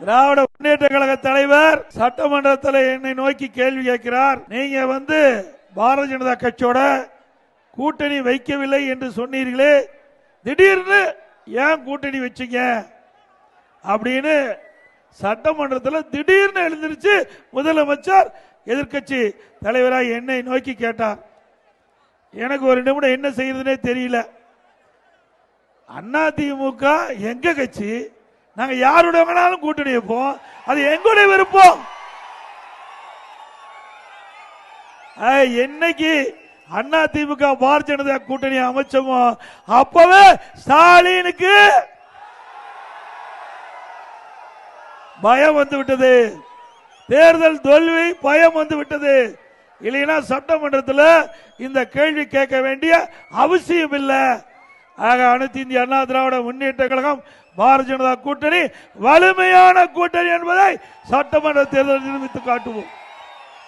திராவிட முன்னேற்ற கழக தலைவர் சட்டமன்றத்தில் என்னை நோக்கி கேள்வி கேட்கிறார். நீங்க பாரதிய ஜனதா கட்சியோட கூட்டணி வைக்கவில்லை என்று சொன்னீர்களே, திடீர்னு ஏன் கூட்டணி வச்சீங்க அப்படின்னு சட்டமன்றத்தில் திடீர்னு எழுந்திருச்சு முதலமைச்சர் எதிர்கட்சி தலைவராக என்னை நோக்கி கேட்டார். எனக்கு ஒரு நிமிடம் என்ன செய்யறதுனே தெரியல. அதிமுக எங்க கட்சி, நாங்க யாருடைய வேணாலும் கூட்டணி வைப்போம், அது எங்களுடைய விருப்பம். என்னைக்கு அதிமுக பாரதிய ஜனதா கூட்டணி அமைச்சமோ அப்பவே ஸ்டாலினுக்கு பயம் வந்து விட்டது. தேர்தல் தோல்வி பயம் வந்து விட்டது. இல்லைன்னா சட்டமன்றத்தில் இந்த கேள்வி கேட்க வேண்டிய அவசியம் இல்லை. ஆக அனைத்து இந்திய அண்ணா திராவிட முன்னேற்ற கழகம் பாரதிய ஜனதா கூட்டணி வலிமையான கூட்டணி என்பதை சட்டமன்ற தேர்தல் நிரூபித்து காட்டுவோம்.